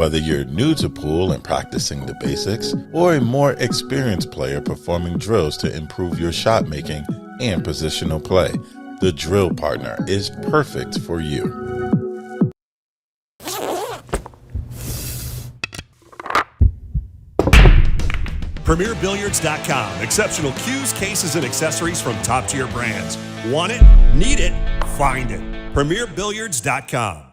Whether you're new to pool and practicing the basics, or a more experienced player performing drills to improve your shot making and positional play, the Drill Partner is perfect for you. PremierBilliards.com. Exceptional cues, cases, and accessories from top-tier brands. Want it? Need it? Find it. PremierBilliards.com.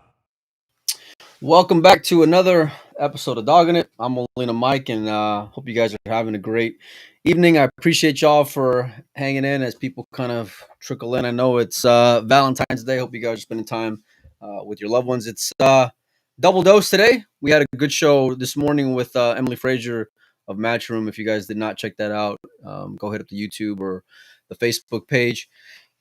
Welcome back to another episode of Dogging It. I'm Molina Mike, and hope you guys are having a great evening. I appreciate y'all for hanging in as people kind of trickle in. I know it's Valentine's Day. Hope you guys are spending time with your loved ones. It's double dose today. We had a good show this morning with Emily Frazier of Matchroom. If you guys did not check that out, go hit up the YouTube or the Facebook page.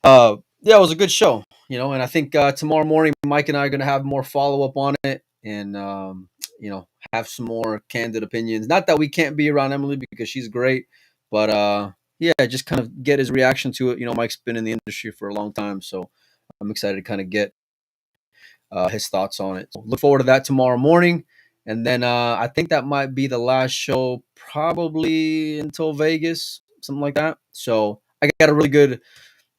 Yeah, it was a good show, and I think tomorrow morning Mike and I are going to have more follow-up on it and, have some more candid opinions. Not that we can't be around Emily because she's great, but just kind of get his reaction to it. Mike's been in the industry for a long time, so I'm excited to kind of get his thoughts on it. So look forward to that tomorrow morning. And then I think that might be the last show probably until Vegas, something like that. So I got a really good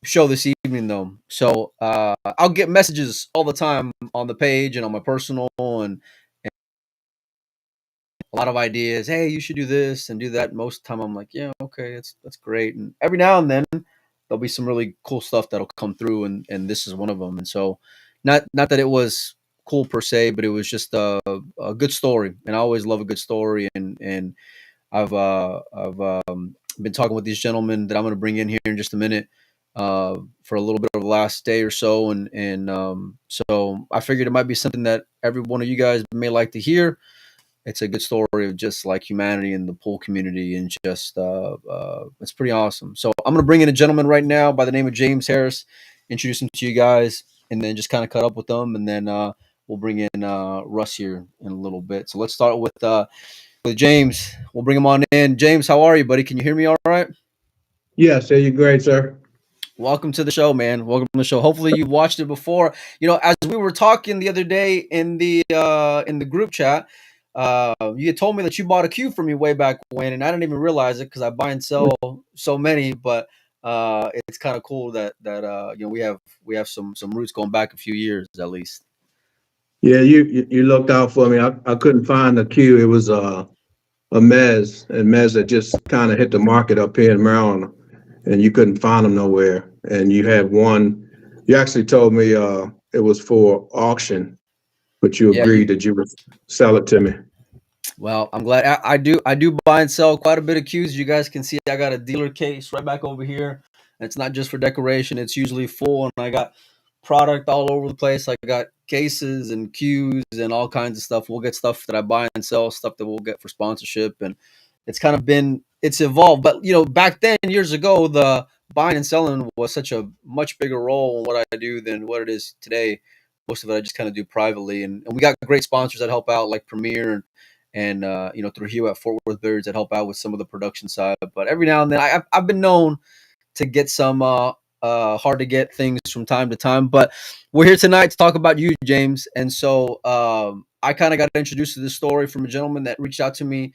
show this evening, though. So I'll get messages all the time on the page and on my personal and a lot of ideas. Hey, you should do this and do that. Most of the time I'm like, yeah, okay, that's great. And every now and then there'll be some really cool stuff that'll come through, and this is one of them. And so not that it was cool per se, but it was just a good story, and I always love a good story. And I've been talking with these gentlemen that I'm going to bring in here in just a minute for a little bit of the last day or so, and so I figured it might be something that every one of you guys may like to hear. It's a good story of just like humanity and the pool community, and just it's pretty awesome. So I'm going to bring in a gentleman right now by the name of James Harris, introduce him to you guys, and then just kind of cut up with them, and then we'll bring in Russ here in a little bit. So let's start with James. We'll bring him on in. James, how are you, buddy? Can you hear me all right? Yes, you're great, sir. Welcome to the show, man. Welcome to the show. Hopefully you watched it before. As we were talking the other day in the group chat, you had told me that you bought a cue from me way back when, and I didn't even realize it because I buy and sell so many. But it's kind of cool that we have some roots going back a few years at least. Yeah, you looked out for me. I couldn't find the cue. It was a Mez that just kind of hit the market up here in Maryland, and you couldn't find them nowhere. And you had one. You actually told me it was for auction, but you agreed that you would sell it to me. Well, I'm glad. I do buy and sell quite a bit of cues. You guys can see I got a dealer case right back over here. And it's not just for decoration. It's usually full, and I got product all over the place. I got cases and cues and all kinds of stuff. We'll get stuff that I buy and sell, stuff that we'll get for sponsorship, and it's kind of it's evolved. But back then, years ago, the buying and selling was such a much bigger role in what I do than what it is today. Most of it I just kind of do privately, and we got great sponsors that help out, like Premier and through Hugh at Fort Worth Billiards that help out with some of the production side. But every now and then I've been known to get some hard to get things from time to time. But we're here tonight to talk about you, James. And so I kind of got introduced to this story from a gentleman that reached out to me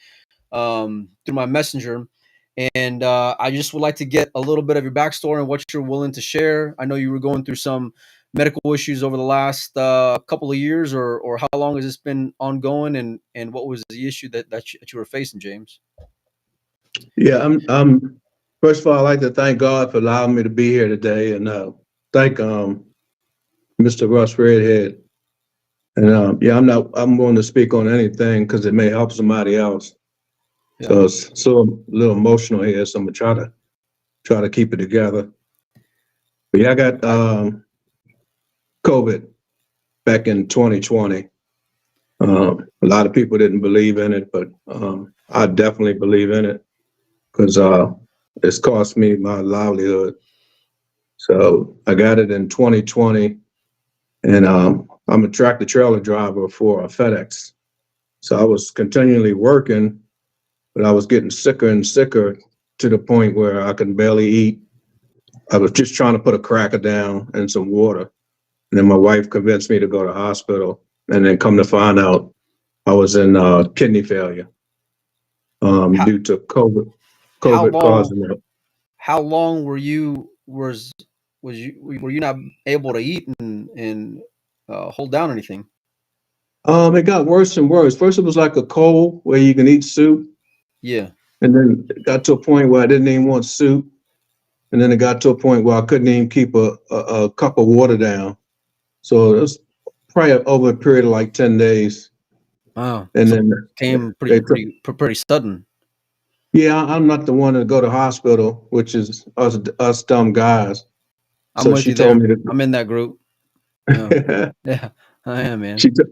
through my messenger. And I just would like to get a little bit of your backstory and what you're willing to share. I know you were going through some medical issues over the last couple of years, or how long has this been ongoing, and what was the issue that you were facing, James? Yeah, I'm first of all, I'd like to thank God for allowing me to be here today, and thank Mr. Russ Redhead. And I'm going to speak on anything because it may help somebody else. Yeah. So it's a little emotional here, so I'm gonna try to keep it together. But yeah, I got COVID back in 2020. A lot of people didn't believe in it, but I definitely believe in it because it's cost me my livelihood. So I got it in 2020, and I'm a tractor trailer driver for FedEx. So I was continually working, but I was getting sicker and sicker to the point where I could barely eat. I was just trying to put a cracker down and some water. And then my wife convinced me to go to the hospital, and then come to find out I was in kidney failure How due to COVID. how COVID long causing that. how long were you not able to eat and hold down anything? It got worse and worse. First, it was like a cold where you can eat soup, Yeah. and then it got to a point where I didn't even want soup, and then it got to a point where I couldn't even keep a cup of water down. So it was probably over a period of like 10 days, Wow. and So then came they took. pretty sudden. Yeah, I'm not the one to go to hospital, which is us dumb guys. I'm So with she you told there. me I'm in that group. Yeah. to. Yeah. I am, man. she t-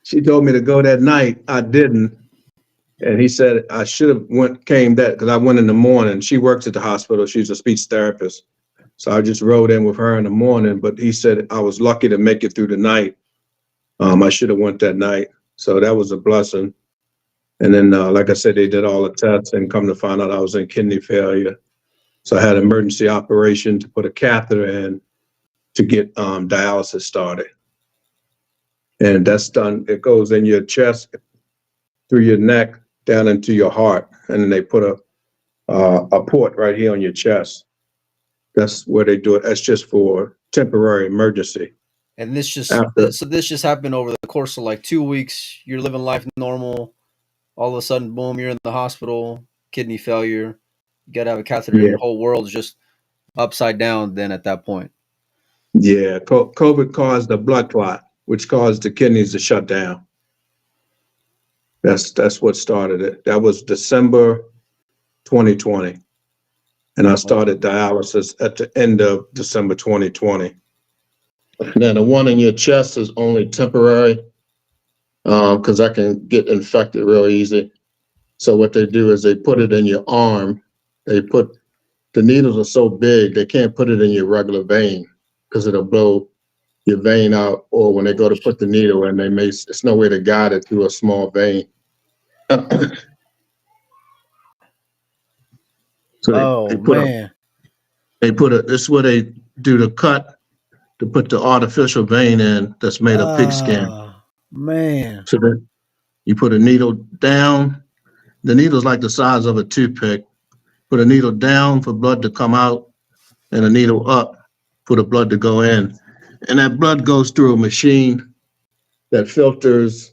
she told me to go that night. I didn't, and he said I should have came that because I went in the morning. She works at the hospital. She's a speech therapist, so I just rode in with her in the morning. But he said I was lucky to make it through the night. I should have went that night, so that was a blessing. And then, like I said, they did all the tests and come to find out I was in kidney failure. So I had an emergency operation to put a catheter in to get dialysis started. And that's done. It goes in your chest, through your neck, down into your heart, and then they put a port right here on your chest. That's where they do it. That's just for temporary emergency. And After, this just happened over the course of like 2 weeks. You're living life normal. All of a sudden, boom, you're in the hospital, kidney failure. You got to have a catheter, and yeah, your whole world's just upside down. Then at that point, yeah. COVID caused a blood clot, which caused the kidneys to shut down. That's what started it. That was December 2020, and I started dialysis at the end of December 2020. Now the one in your chest is only temporary because I can get infected real easy. So what they do is they put it in your arm. They put the needles are so big they can't put it in your regular vein because it'll blow your vein out. Or when they go to put the needle in, it's no way to guide it through a small vein. So oh man, this is where they do the cut to put the artificial vein in that's made of pigskin. man, So then you put a needle down. The needle's like the size of a toothpick. Put a needle down for blood to come out, and a needle up for the blood to go in. And that blood goes through a machine that filters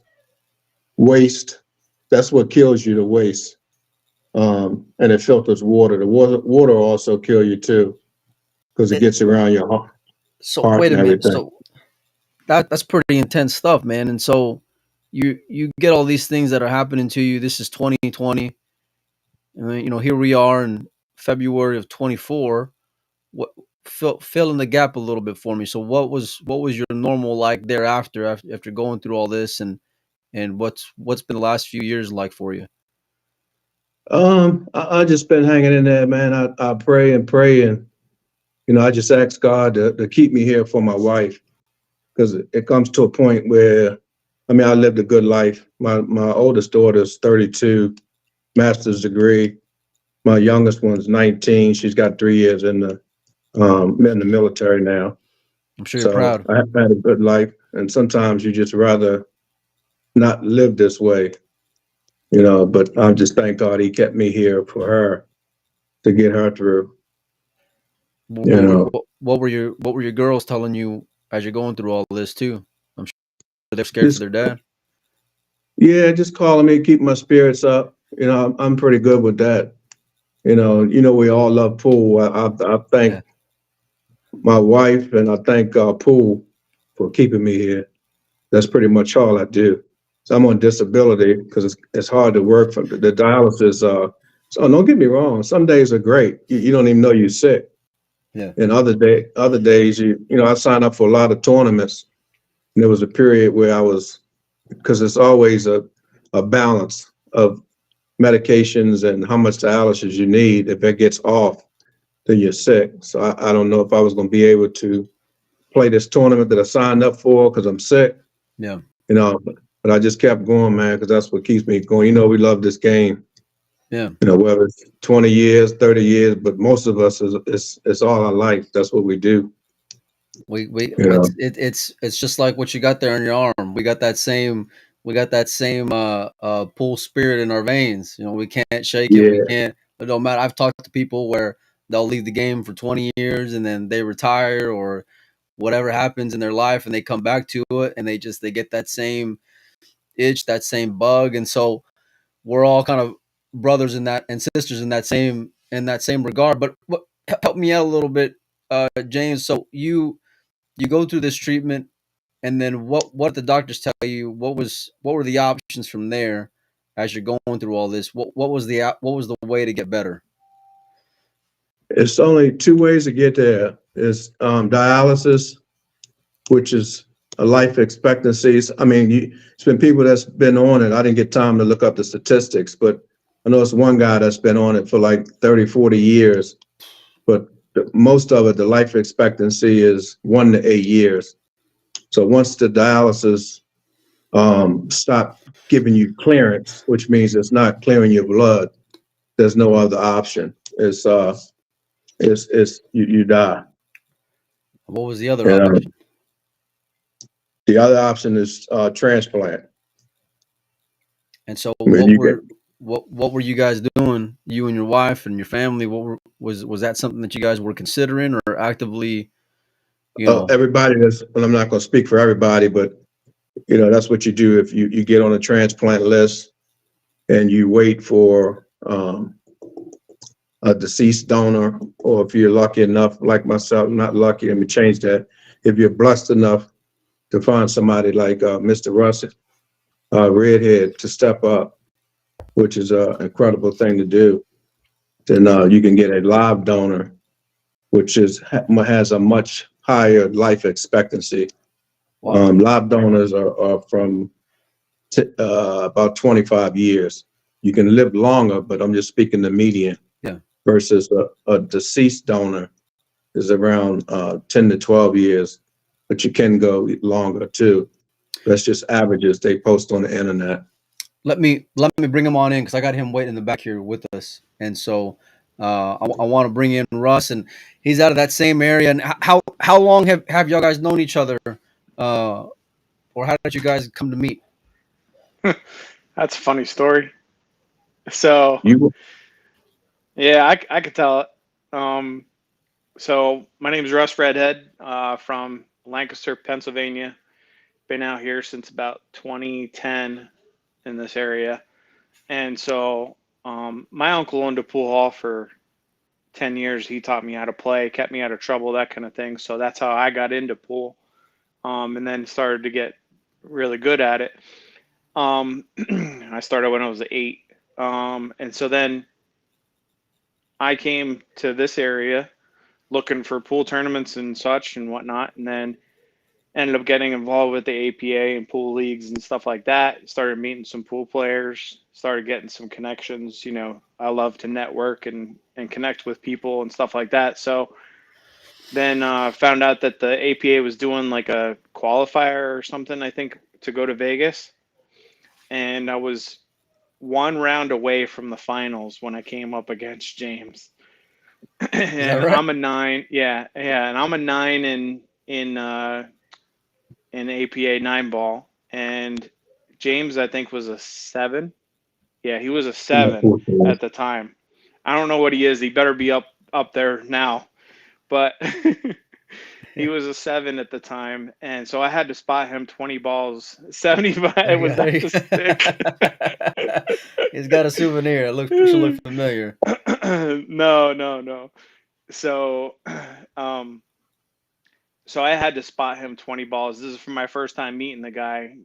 waste. That's what kills you, the waste. And it filters water. The water also kill you too, because it gets around your So heart wait a and minute. everything. So that's pretty intense stuff, man. And so you get all these things that are happening to you. This is 2020. And, here we are in February of 24. What fill in the gap a little bit for me. So what was your normal like thereafter after going through all this and what's been the last few years like for you? I just been hanging in there, man. I pray and pray, and I just ask God to keep me here for my wife, because it comes to a point where, I mean, I lived a good life. My oldest daughter's 32, master's degree. My youngest one's 19. She's got 3 years in the military now. I'm sure you're So proud. I have had a good life, and sometimes you just rather not live this way, But I just thank God He kept me here for her to get her through. You know, What were your girls telling you as you're going through all this too? I'm sure they're scared for just their dad. yeah, just calling me, keep my spirits up. I'm pretty good with that. We all love pool. I thank Yeah. my wife and I thank Pool for keeping me here. That's pretty much all I do. So I'm on disability because it's hard to work for the dialysis. So don't get me wrong. Some days are great. You don't even know you're sick. Yeah. And other days, I signed up for a lot of tournaments. And there was a period where I was, because it's always a balance of medications and how much dialysis you need. If it gets off, then you're sick. So I don't know if I was going to be able to play this tournament that I signed up for because I'm sick. Yeah. But I just kept going, man, because that's what keeps me going. We love this game. Yeah. Whether it's 20 years, 30 years, but most of us it's all our life. That's what we do. We You know, it's just like what you got there on your arm. We got that same that same pool spirit in our veins. We can't shake it. We Yeah. can't. It don't matter. I've talked to people where they'll leave the game for 20 years and then they retire or whatever happens in their life and they come back to it and they get that same itch, that same bug. And so we're all kind of brothers in that and sisters in that same regard. But help me out a little bit, James. So you go through this treatment, and then what the doctors tell you? What were the options from there as you're going through all this? What was the way to get better? It's only two ways to get there. It's dialysis, which is a life expectancy. I mean, it's been people that's been on it. I didn't get time to look up the statistics, but I know it's one guy that's been on it for like 30, 40 years. But most of it, the life expectancy is 1 to 8 years. So once the dialysis stop giving you clearance, which means it's not clearing your blood, there's no other option. You die. What was the other And option? the other option is transplant. And so When you get what were you guys doing, you and your wife and your family? Was that something that you guys were considering or actively, everybody that's, well, I'm not going to speak for everybody, but that's what you do if you get on a transplant list and you wait for a deceased donor, or if you're lucky enough, like myself, not lucky, let me change that. If you're blessed enough to find somebody like Mr. Russ, Redhead, to step up, which is an incredible thing to do, then you can get a live donor, which has a much higher life expectancy. Wow. Live donors are from about 25 years. You can live longer, but I'm just speaking the median. Yeah. Versus a deceased donor is around 10 to 12 years, but you can go longer too. That's just averages they post on the internet. Let me bring him on in because I got him waiting in the back here with us, and so I want to bring in Russ, and he's out of that same area. And how long have y'all guys known each other, or how did you guys come to meet? That's a funny story. So You yeah, I could tell it. So my name is Russ Redhead from Lancaster, Pennsylvania. Been out here since about 2010 in this area. And so my uncle owned a pool hall for 10 years. He taught me how to play, kept me out of trouble, that kind of thing. So that's how I got into pool, and then started to get really good at it. I started when I was 8. And so then I came to this area looking for pool tournaments and such and whatnot, and then ended up getting involved with the APA and pool leagues and stuff like that. Started meeting some pool players, started getting some connections. I love to network and connect with people and stuff like that. So then found out that the APA was doing like a qualifier or something, I think, to go to Vegas. And I was one round away from the finals when I came up against James. And Right? I'm a 9. Yeah. And I'm a 9 in APA 9-ball, and James, I think, was a 7. Yeah, he was a 7 at the time. I don't know what he is. He better be up there now, but he was a 7 at the time, and so I had to spot him 20 balls, 75. It was that stick. He's got a souvenir. It should look familiar. No. So, so I had to spot him 20 balls. This is for my first time meeting the guy.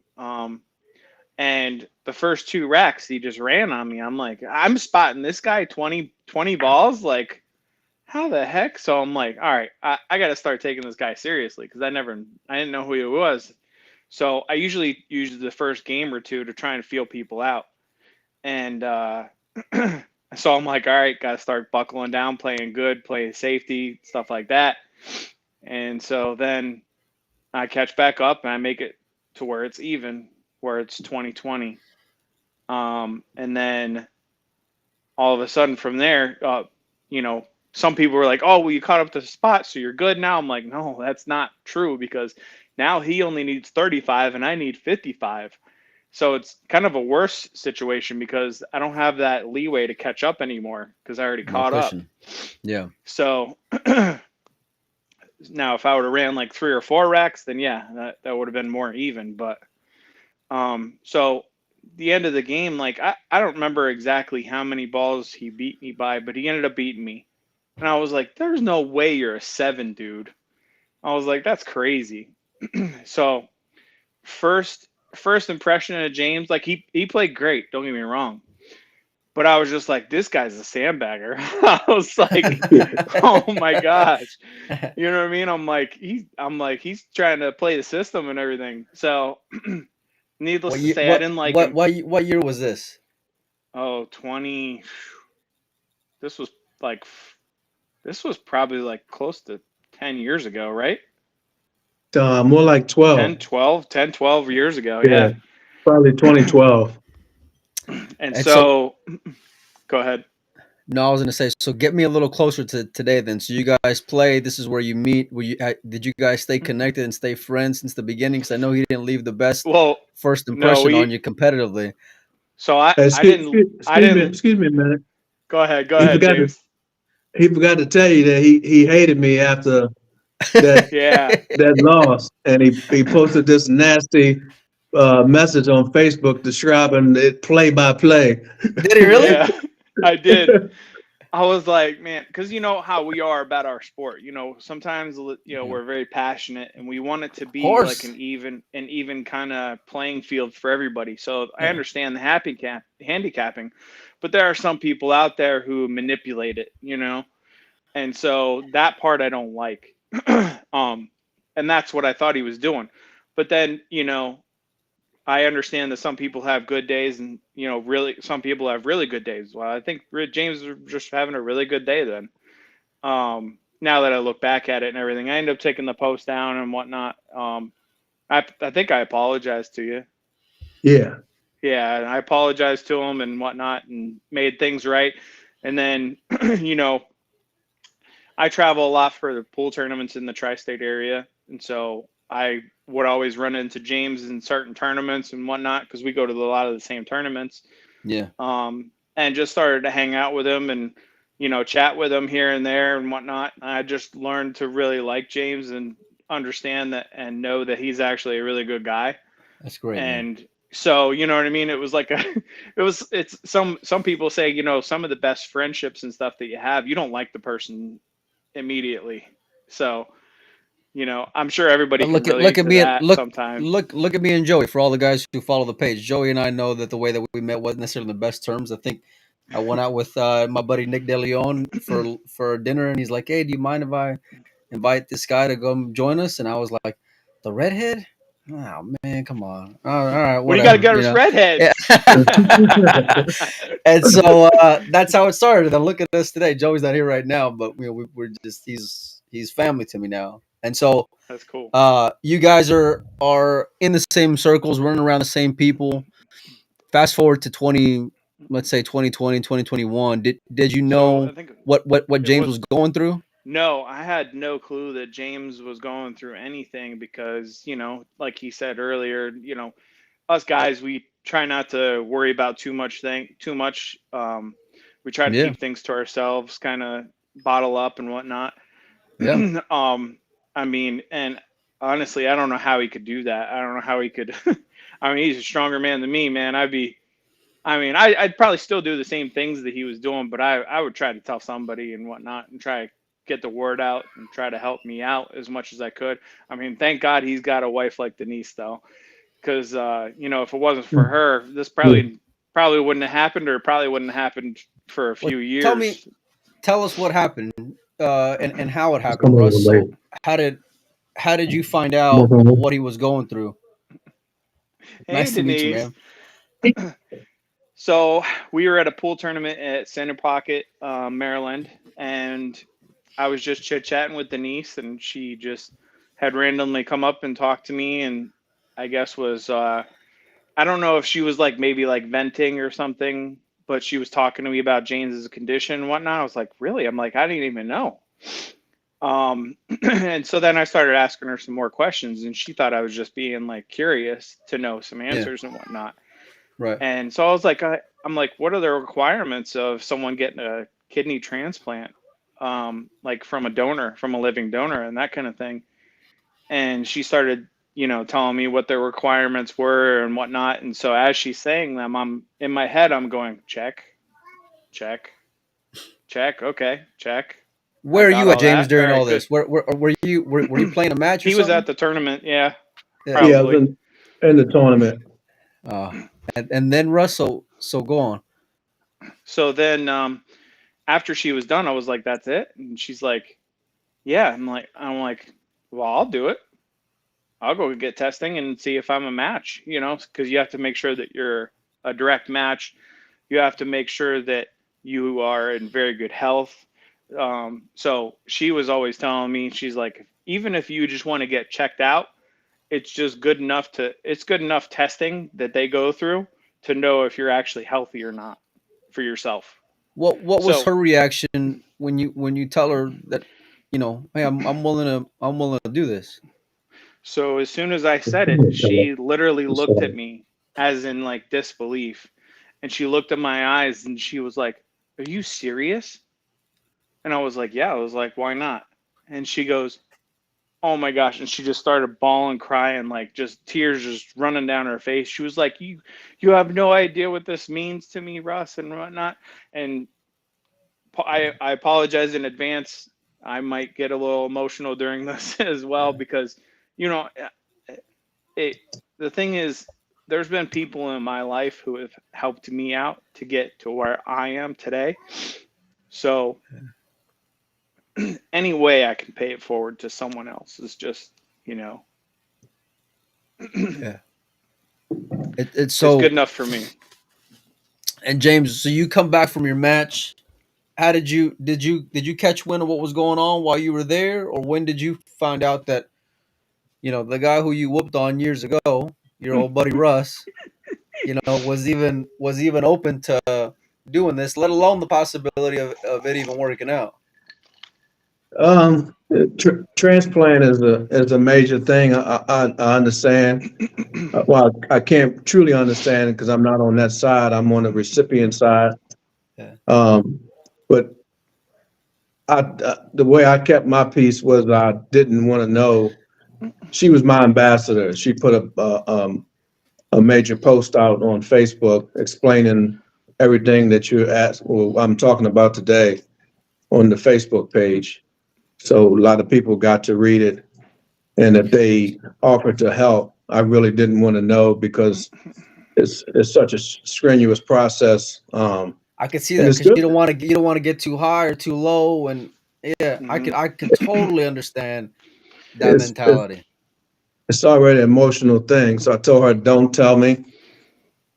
And the first 2 racks, he just ran on me. I'm like, I'm spotting this guy 20 balls? Like, how the heck? So I'm like, all right, I got to start taking this guy seriously because I didn't know who he was. So I usually use the first game or 2 to try and feel people out. And so I'm like, all right, got to start buckling down, playing good, playing safety, stuff like that. And so then I catch back up and I make it to where it's even, where it's 2020. And then all of a sudden from there, some people were like, oh, well, you caught up to the spot, so you're good now. I'm like, no, that's not true, because now he only needs 35 and I need 55. So it's kind of a worse situation because I don't have that leeway to catch up anymore because I already No caught up. cushion. Yeah. So now if I would have ran like 3 or 4 racks, then yeah, that would have been more even. But so the end of the game, like I don't remember exactly how many balls he beat me by, but he ended up beating me. And I was like, there's no way you're a 7, dude. I was like, that's crazy. So first impression of James, like he played great, don't get me wrong. But I was just like, this guy's a sandbagger. I was like, oh my gosh. You know what I mean? I'm like he's trying to play the system and everything. So needless to say, I didn't like him. What year was this? Oh, 20. This was like this was probably like close to 10 years ago, right? More like 12. 10, 12 years ago. Yeah, Yeah. probably 2012. And And so, so go ahead. no, I was gonna say. So, get me a little closer to today. Then, so you guys play. This is where you meet. Did you guys stay connected and stay friends since the beginning? Because I know he didn't leave the best Well, first no, impression on you competitively. so I Excuse, didn't, excuse me a minute. go ahead, He forgot to James. he forgot to tell you that he hated me after that Yeah. that loss, and he posted this nasty message on Facebook describing it play by play. Did he really? Yeah, I did. I was like, man, because you know how we are about our sport. You know, sometimes we're very passionate and we want it to Of be like course. an even kind of playing field for everybody. So I Yeah. understand the handicapping, but there are some people out there who manipulate it. You know, and so that part I don't like. And that's what I thought he was doing. But then I understand that some people have good days, and really some people have really good days. Well, I think James was just having a really good day then. Now that I look back at it and everything, I ended up taking the post down and whatnot. I think I apologized to you. Yeah. Yeah, and I apologized to him and whatnot, and made things right. And then, I travel a lot for the pool tournaments in the tri-state area, and so I would always run into James in certain tournaments and whatnot because we go to a lot of the same tournaments. Yeah. And just started to hang out with him and chat with him here and there and whatnot. I just learned to really like James and understand that and know that he's actually a really good guy. That's great. And Man. so you know what I mean. It was like it's some people say some of the best friendships and stuff that you have, you don't like the person immediately. So I'm sure everybody can relate to that sometimes. Look at me and Joey. For all the guys who follow the page, Joey and I know that the way that we met wasn't necessarily the best terms. I think I went out with my buddy Nick DeLeon for dinner, and he's like, "Hey, do you mind if I invite this guy to come join us?" And I was like, "The redhead? Oh man, come on! All right, What do you got whatever." against redheads? And so that's how it started. And look at us today. Joey's not here right now, but we're just he's family to me now. And so That's cool. you guys are in the same circles, running around the same people. Fast forward to let's say 2020, 2021. Did you So know I think what it James was was going through? no, I had no clue that James was going through anything because, like he said earlier, us guys, we try not to worry about too much. We try to Yeah. keep things to ourselves, kind of bottle up and whatnot. Yeah. I mean, and honestly, I don't know how he could do that. I don't know how he could. I mean, he's a stronger man than me, man. I'd probably still do the same things that he was doing, but I would try to tell somebody and whatnot and try to get the word out and try to help me out as much as I could. I mean, thank God he's got a wife like Denise, though, because if it wasn't for her, this probably wouldn't have happened, or probably wouldn't have happened for a few years. Tell us what happened and how it happened, Russ. So how did you find out what he was going through? Hey, Nice to meet you, Denise. man. So we were at a pool tournament at Center Pocket, Maryland, and I was just chit-chatting with Denise, and she just had randomly come up and talked to me, and I guess was I don't know if she was like maybe like venting or something, but she was talking to me about James's condition and whatnot. I was like, really? I'm like, I didn't even know. And so then I started asking her some more questions, and she thought I was just being like curious to know some answers and whatnot. Right. And so I was like, I'm like, what are the requirements of someone getting a kidney transplant, like from a living donor, and that kind of thing. And she started, telling me what the requirements were and whatnot. And so as she's saying them, I'm in my head, I'm going, check, check, check. Okay, check. I Where are got you at, all James, that. All during right, all good. this? Were you playing a match or He was something? at the tournament. Yeah, Yeah. Yeah, I was probably. in the tournament. Uh, and then Russell. So go on. So then, after she was done, I was like, that's it. And she's like, yeah. I'm like, well, I'll do it. I'll go get testing and see if I'm a match, because you have to make sure that you're a direct match. You have to make sure that you are in very good health. So she was always telling me, she's like, even if you just want to get checked out, it's good enough testing that they go through to know if you're actually healthy or not for yourself. What was So, her reaction when you tell her that, hey, I'm willing to do this? so as soon as I said it, she literally looked at me as in like disbelief. And she looked at my eyes and she was like, are you serious? And I was like, yeah. I was like, why not? And she goes, oh my gosh. And she just started bawling, crying, like just tears just running down her face. She was like, you have no idea what this means to me, Russ, and whatnot. And I apologize in advance. I might get a little emotional during this as well, because, you know, it, the thing is, there's been people in my life who have helped me out to get to where I am today. So any way I can pay it forward to someone else is just, Yeah. It's it's good so. enough for me. And James, so you come back from your match. How did you catch wind of what was going on while you were there, or when did you find out that the guy who you whooped on years ago, your old buddy Russ, was even open to doing this, let alone the possibility of it even working out? Transplant is a major thing. I understand. Well, I can't truly understand because I'm not on that side. I'm on the recipient side. Yeah. But the way I kept my peace was I didn't want to know. She was my ambassador. She put a major post out on Facebook explaining everything that I'm talking about today on the Facebook page. So a lot of people got to read it. And if they offered to help, I really didn't want to know because it's such a strenuous process. I could see And that it's because good. you don't want to get too high or too low, and yeah, I Hmm. could I could totally understand that It's, it's, mentality. it's already an emotional thing. So I told her, don't tell me.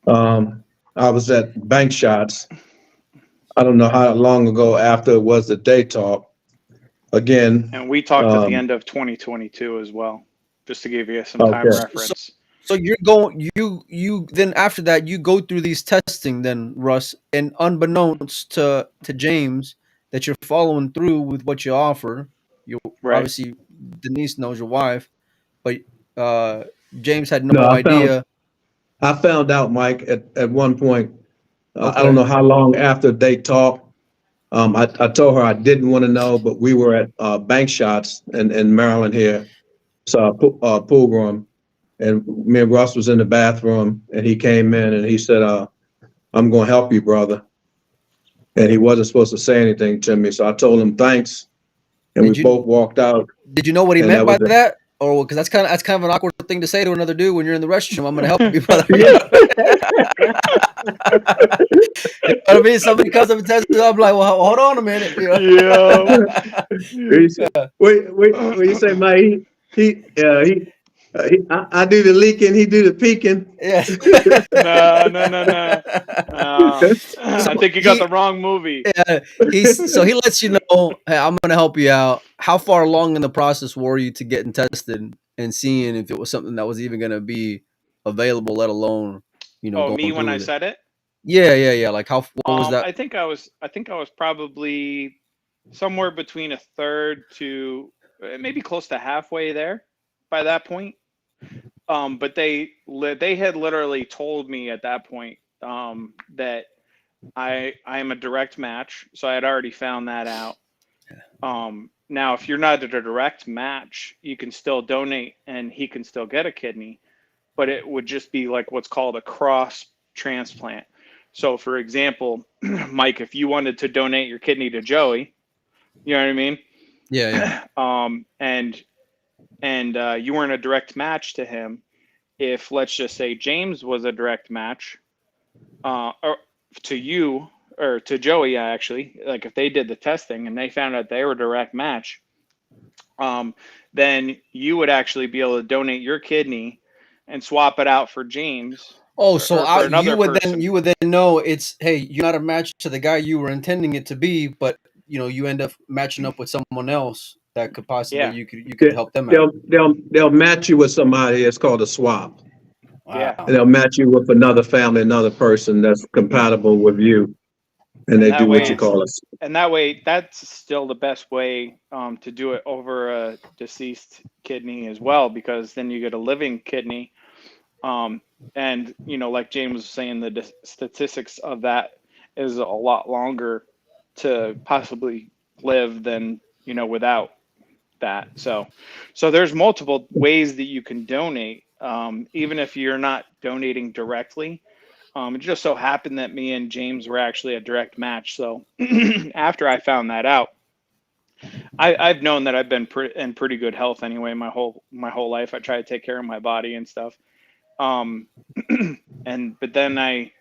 Um, I was at Bank Shots. I don't know how long ago after it was the day talk. Again, And we talked at the um, end of 2022 as well, just to give you some time okay. So, reference. so you're going you then after that you go through these testing then, Russ, and unbeknownst to James that you're following through with what you offer. You Right. obviously Denise knows your wife, but uh, James had No, no idea. I found out, Mike, at one point. I don't Okay, know how long after they talked. I told her I didn't want to know, but we were at Bank Shots in Maryland here. So pool room, and me and Russ was in the bathroom, and he came in and he said, "I'm going to help you, brother." And he wasn't supposed to say anything to me, so I told him thanks, and we did you both walked out, did you know what he and meant that was by it. that? Or because that's kind of an awkward thing to say to another dude when you're in the restroom. I'm gonna help you, brother. Yeah. You know what I mean? Somebody comes up and tells you, I'm like, well, hold on a minute. Yeah. He said, wait, what you say, Mike? I do the leaking, he do the peeking. Yeah. No, no, no, no. So I think you got the wrong movie. he lets you know, hey, I'm gonna help you out. How far along in the process were you to getting tested and seeing if it was something that was even gonna be available, let alone, Oh, me going when through I with it? said it. Yeah, yeah, yeah. Like what was that? I think I was probably somewhere between a third to maybe close to halfway there by that point. But they had literally told me at that point that I am a direct match, so I had already found that out. Now, if you're not a direct match, you can still donate, and he can still get a kidney, but it would just be like what's called a cross transplant. So, for example, Mike, if you wanted to donate your kidney to Joey, you know what I mean? Yeah. And you weren't a direct match to him. If, let's just say, James was a direct match, or to you or to Joey, actually, like if they did the testing and they found out they were a direct match, then you would actually be able to donate your kidney and swap it out for James. Oh, so or for another you would then know it's, hey, you're not a match to the guy you were intending it to be, but you end up matching up with someone else that could possibly Yeah. you could help them out. They'll match you with somebody. It's called a swap. Yeah. Wow. And they'll match you with another family, another person that's compatible with you, and they do what you call it. And that way, that's still the best way to do it over a deceased kidney as well, because then you get a living kidney. And, like James was saying, the statistics of that is a lot longer to possibly live than, without that. So there's multiple ways that you can donate, even if you're not donating directly. It just so happened that me and James were actually a direct match. So after I found that out, I've known that I've been in pretty good health anyway. My whole life, I try to take care of my body and stuff. But then I,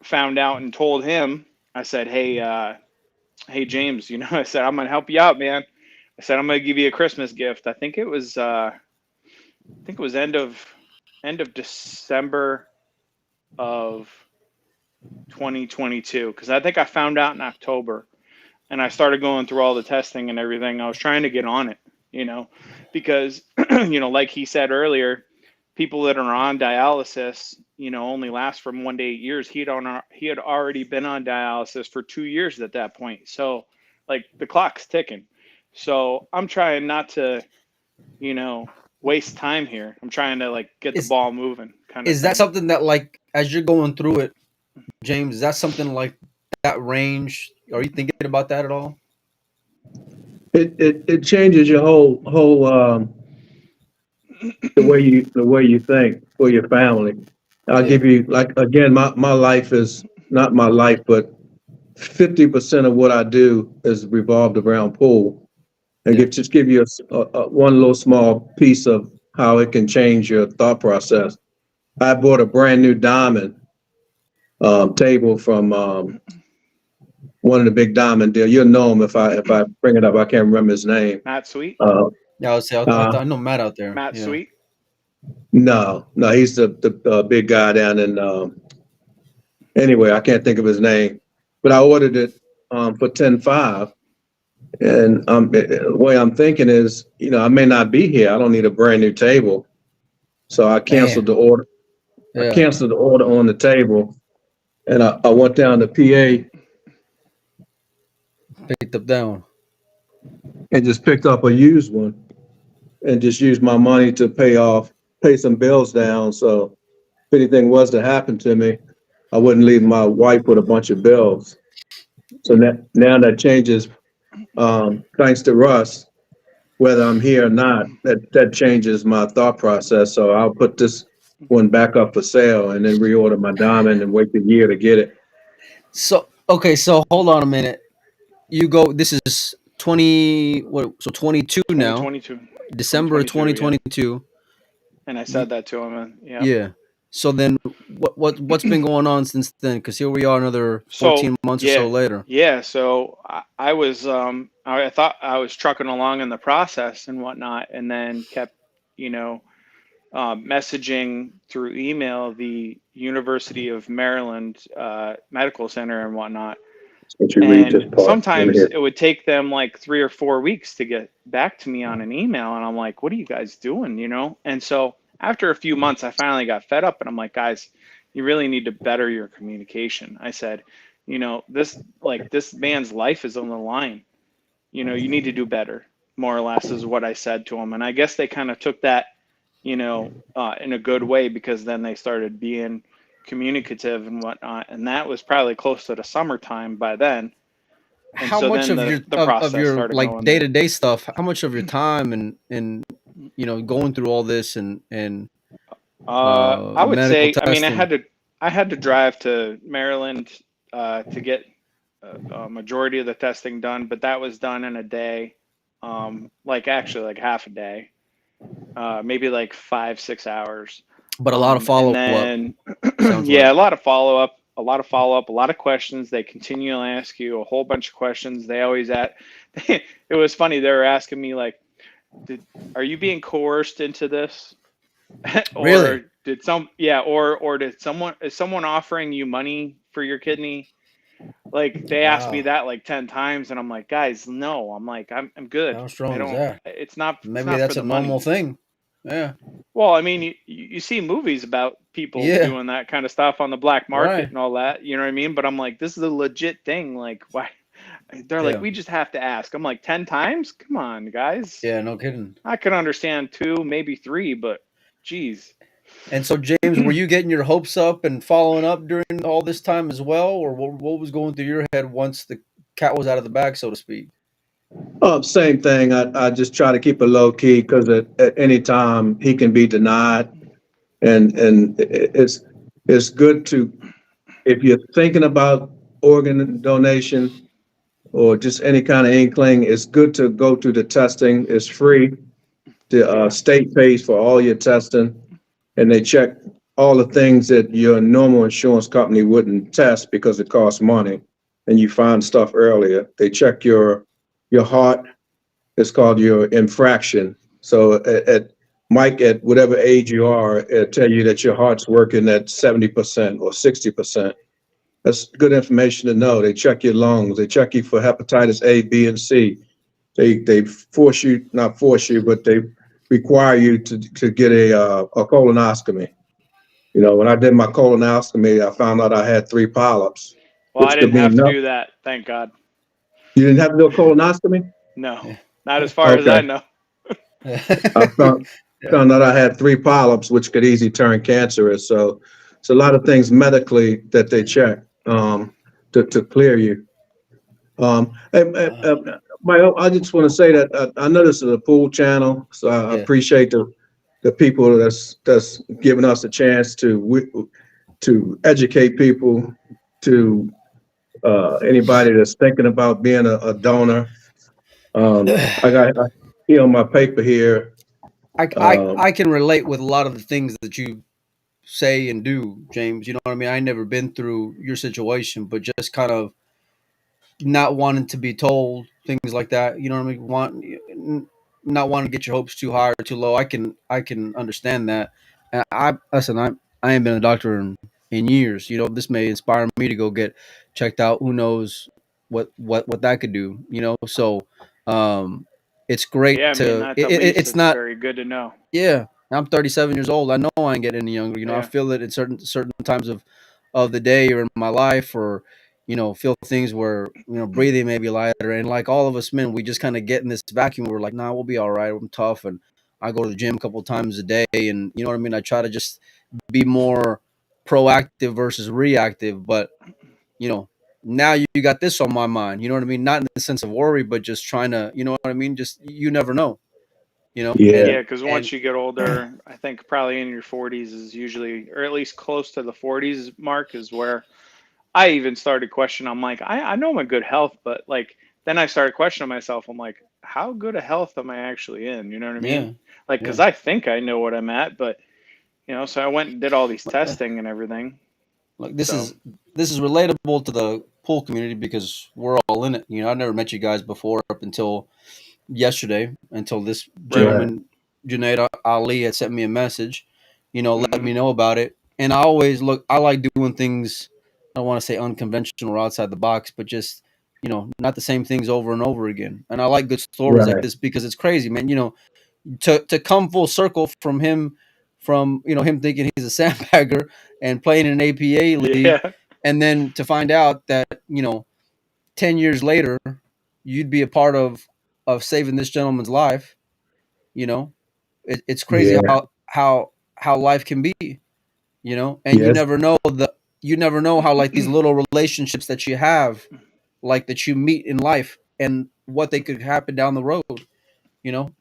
found out and told him. I said, hey James, I said, I'm gonna help you out, man. I said, I'm gonna give you a Christmas gift. I think it was end of December of 2022, because I think I found out in October, and I started going through all the testing and everything. I was trying to get on it, because like he said earlier, people that are on dialysis, only last from 1 to 8 years. He had already been on dialysis for 2 years at that point. So like the clock's ticking. So I'm trying not to, waste time here. I'm trying to get the ball moving. Is that something that, like, as you're going through it, James, is that something like that range? Are you thinking about that at all? It changes your whole the way you think for your family. I'll give you, like, again, my life is not my life, but 50% of what I do is revolved around pool. And just give you one little small piece of how it can change your thought process. I bought a brand new diamond table from one of the big diamond deal. You'll know him if I bring it up. I can't remember his name. Matt Sweet? Yeah, I would say I know Matt out there. Matt Sweet? No, he's the big guy down in. Anyway, I can't think of his name, but I ordered it for 10.5. And the way I'm thinking is, I may not be here. I don't need a brand new table, so I canceled the order. I canceled the order on the table, and I went down to PA, picked up down, and just picked up a used one, and just used my money to pay some bills down. So if anything was to happen to me, I wouldn't leave my wife with a bunch of bills. So now that changes. Thanks to Russ, whether I'm here or not, that changes my thought process. So I'll put this one back up for sale and then reorder my diamond and wait the year to get it. So hold on a minute. This is 22 now. 2022. December 2022. Yeah. And I said that to him. And yeah. So then, what's been going on since then? Because here we are, another 14 months or so later. Yeah. So I was, I thought I was trucking along in the process and whatnot, and then kept, messaging through email the University of Maryland Medical Center and whatnot. And sometimes it would take them like 3 or 4 weeks to get back to me on an email, and I'm like, "What are you guys doing?" And so after a few months, I finally got fed up, and I'm like, "Guys, you really need to better your communication." I said, this man's life is on the line. You need to do better. more or less is what I said to them. And I guess they kind of took that, in a good way, because then they started being communicative and whatnot. And that was probably close to the summertime by then. And How so much then of the of process your started like going day there. to day stuff? How much of your time and going through all this and I would medical say, I mean, testing? I had to drive to Maryland to get a majority of the testing done, but that was done in a day, like actually like half a day, maybe like 5, 6 hours. But a lot of And follow up then, sounds yeah, like. a lot of follow up, a lot of questions. They continually ask you a whole bunch of questions. They always at, it was funny. They were asking me like, are you being coerced into this? Really? Or did some, yeah, or did someone, is someone offering you money for your kidney? Like they asked me Wow. that like 10 times, and I'm like, guys, no. I'm like, I'm good. How I strong is don't, that? it's Maybe not for that's a the normal money. thing. Yeah. Well, I mean, you see movies about people Yeah. doing that kind of stuff on the black market Right. and all that, you know what I mean? But I'm like, this is a legit thing. Like, why? They're like, Yeah. we just have to ask. I'm like, 10 times? Come on, guys. Yeah. No kidding. I could understand two, maybe three, but geez. And so, James, were you getting your hopes up and following up during all this time as well, or what was going through your head once the cat was out of the bag, so to speak? Same thing. I just try to keep it low key because at any time he can be denied, and it's good to, if you're thinking about organ donation or just any kind of inkling, it's good to go through the testing. It's free. The Yeah. state pays for all your testing, and they check all the things that your normal insurance company wouldn't test because it costs money, and you find stuff earlier. They check your heart. It's called your infraction. So at Mike, at whatever age you are, it'll tell you that your heart's working at 70% or 60%. That's good information to know. They check your lungs. They check you for hepatitis A, B, and C. They force you, not force you, but they require you to get a colonoscopy. You know, when I did my colonoscopy, I found out I had 3 polyps, Well, I which could didn't mean have to nothing. do that. Thank God. You didn't have to do a colonoscopy? No, Yeah. not as far as Okay. I know. I found Yeah. found out I had 3 polyps, which could easily turn cancerous. So it's a lot of things medically that they check to clear you. Wow. Mike, I just want to say that I know this is a pool channel, so I Yeah. appreciate the people that's giving us a chance to educate people, to anybody that's thinking about being a donor. I got here on my paper here. I can relate with a lot of the things that you say and do, James. You know what I mean? I never been through your situation, but just kind of not wanting to be told things like that. You know what I mean? Not wanting to get your hopes too high or too low. I can understand that. And I listen. I ain't been a doctor in years. You know, this may inspire me to go get checked out. Who knows what that could do? You know, so um, it's great Yeah, I mean, to. that's at least It's it's not. very good to know. Yeah, I'm 37 years old. I know I ain't getting any younger. You know, I Yeah. feel it in certain times of the day or in my life, or feel things where breathing may be lighter. And like all of us men, we just kind of get in this vacuum. We're like, nah, we'll be all right. I'm tough, and I go to the gym a couple of times a day, and you know what I mean. I try to just be more proactive versus reactive. But you know, now you got this on my mind. You know what I mean? Not in the sense of worry, but just trying to, you know what I mean? Just you never know. You know, Yeah, Yeah, because once you get older, I think probably in your 40s is usually, or at least close to the 40s mark, is where I even started questioning. I'm like, I know I'm in good health, but like, then I started questioning myself. I'm like, how good a health am I actually in? You know what I mean? yeah, Like, because yeah. I think I know what I'm at, but, so I went and did all these testing and everything. Like So, this is relatable to the pool community because we're all in it. You know, I never met you guys before up until yesterday, until this right. right. gentleman Junaid Ali had sent me a message. Let Hmm. me know about it. And I always look. I like doing things. I don't want to say unconventional or outside the box, but just not the same things over and over again. And I like good stories like Right. this because it's crazy, man. To come full circle from him, from him thinking he's a sandbagger and playing in an APA league, Yeah. and then to find out that 10 years later you'd be a part of of saving this gentleman's life. You know, it's crazy Yeah. how life can be. And Yes. you never know how like these little relationships that you have, like that you meet in life, and what they could happen down the road.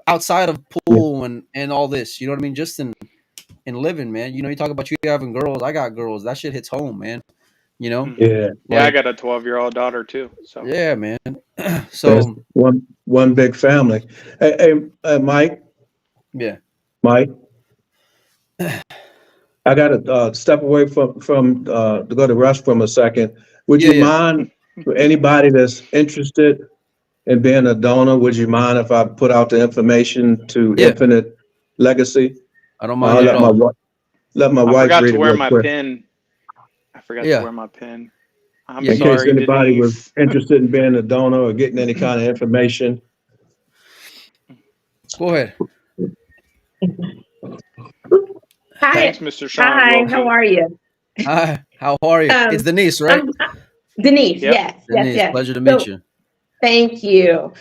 Outside of Yeah. pool and all this. You know what I mean? Just in living, man. You talk about you having girls. I got girls. That shit hits home, man. You know, Hmm. Yeah. Yeah, I like, got a 12-year-old daughter too. So yeah, man. That's So one big family. Hey, yeah, Mike, I got to step away from to go to the restroom a second. Would yeah, you yeah. mind for anybody that's interested in being a donor? Would you mind if I put out the information to Yeah, Infinite Legacy? I don't mind I'll at all. let my I wife forgot read to it wear real my quick. pin. I forgot to Yeah, wear my pin. I'm yeah. In case sorry, anybody was Denise. interested in being a donor or getting any kind of information. Go ahead. Thanks, Hi, Mr. Sean hi. How Wilkie. are you? Hi, how are you? It's Um, Denise, right? I'm Denise. Yep. Yes, yes, Denise, yes. pleasure to meet So you. thank you.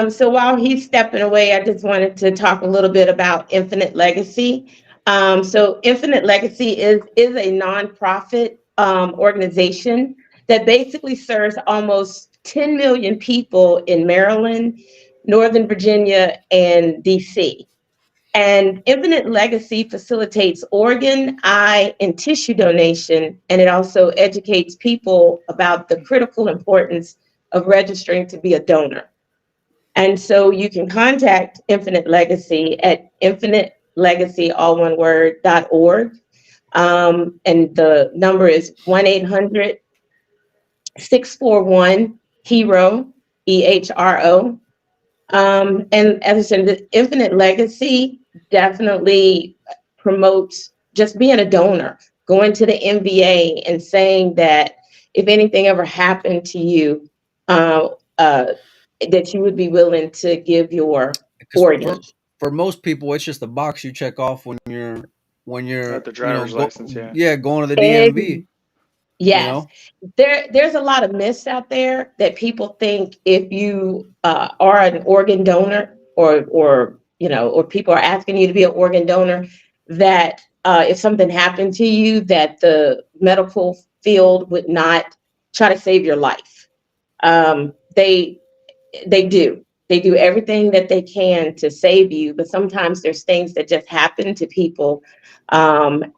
So while he's stepping away, I just wanted to talk a little bit about Infinite Legacy. So Infinite Legacy is a nonprofit organization that basically serves almost 10 million people in Maryland, Northern Virginia, and DC. And Infinite Legacy facilitates organ, eye, and tissue donation, and it also educates people about the critical importance of registering to be a donor. And so you can contact Infinite Legacy at infinitelegacy, all one word, .org. And the number is 1-800-641 HERO, EHRO. And as I said, the Infinite Legacy definitely promotes just being a donor, going to the MVA and saying that if anything ever happened to you, uh, uh, that you would be willing to give your Because organs. for most people, it's just a box you check off when Got you're the driver's license, yeah. going to the Ex- DMV. You Yes, know, there's a lot of myths out there that people think if you are an organ donor, or people are asking you to be an organ donor, that if something happened to you, that the medical field would not try to save your life. They do. They do everything that they can to save you, but sometimes there's things that just happen to people, and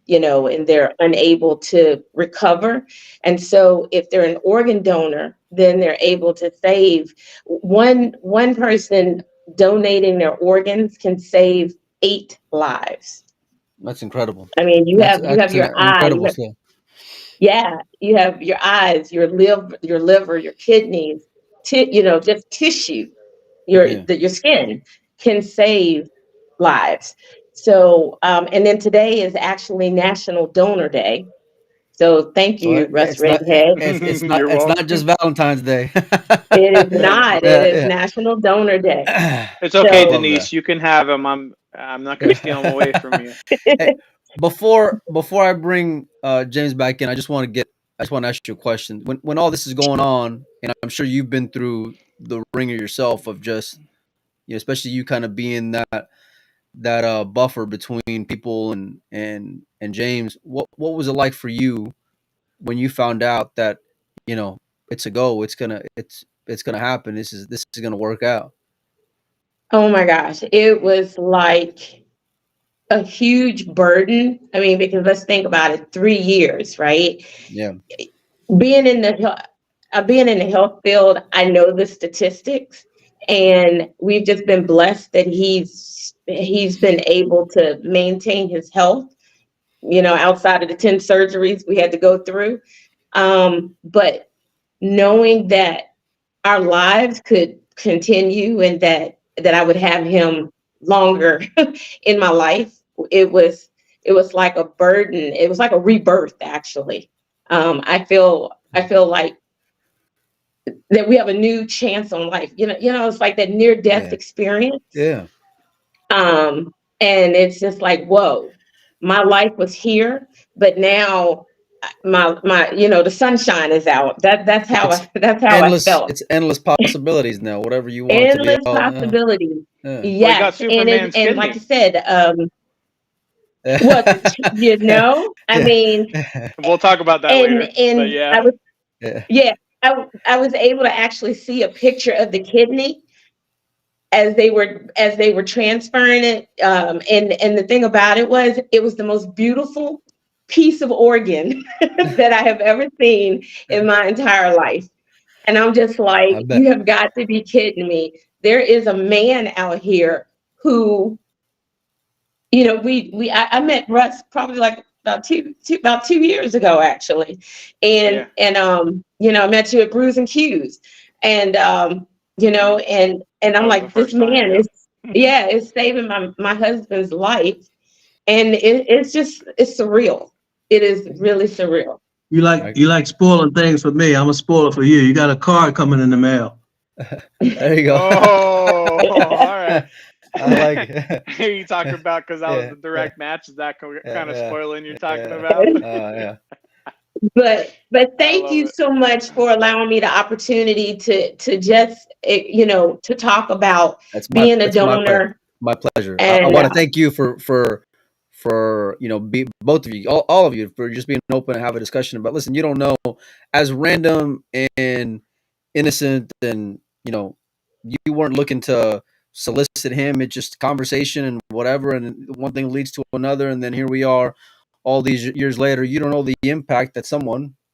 and they're unable to recover. And so, if they're an organ donor, then they're able to save. One person donating their organs can save 8 lives. that's incredible. I mean, you have That's your eye. incredible stuff. Yeah, you have your eyes, your liver, your kidneys, just tissue. Yeah. Your skin can save lives. So, and then today is actually National Donor Day. So thank Well, you, Russ Redhead. You're it's not just welcome. Valentine's Day. It is not. It is Yeah, National Donor Day. yeah. It's I okay, So, love that. Denise. You can have him. I'm not going to steal him away from you. Hey, before I bring James back in, I just want to ask you a question. When all this is going on, and I'm sure you've been through the ringer yourself of just especially you kind of being that buffer between people and James. What was it like for you when you found out that you know it's a go, it's gonna happen, this is gonna work out? oh my gosh, it was like a huge burden. I mean, because let's think about it, 3 years, right? Yeah, being in the being in the health field, I know the statistics, and we've just been blessed that he's been able to maintain his health. Outside of the 10 surgeries we had to go through, but knowing that our lives could continue and that I would have him longer in my life, it was it was like a burden. It was like a rebirth, actually. I feel like that we have a new chance on life. It's like that near death yeah, experience. yeah, And it's just like, whoa, my life was here, but now the sunshine is out. That's how It's I felt. it's endless possibilities now. Whatever you want it to be. Endless Oh, possibilities. yeah. Well, he got Yes, Superman's and like I kidney. said, well, I Yeah. mean, We'll talk about that later. But and yeah. Yeah. yeah, I was able to actually see a picture of the kidney as they were transferring it. And the thing about it was the most beautiful piece of organ that I have ever seen in my entire life. And I'm just I like, bet. you have got to be kidding me. There is a man out here who, I met Russ probably like about 2 years ago, actually. Yeah. I met you at Brews and Q's. And and I'm That was the like, this first time. man Yep. is, yeah, it's saving my husband's life. And it's surreal. It is really surreal. You like spoiling things for me. I'm a spoiler for you. You got a card coming in the mail. There you go. Oh, all right. I like it. Are you talking about because that was Yeah, the yeah, direct match? Is that kind of yeah, spoiling you're talking yeah, about? yeah. But I thank love you it. so much for allowing me the opportunity to just to talk about That's being a my pleasure. donor. My pleasure. I And want to thank you for both of you, all of you, for just being open and have a discussion. But listen, you don't know, as random and innocent, and you weren't looking to solicit him. It's just conversation and whatever, and one thing leads to another, and then here we are, all these years later. You don't know the impact that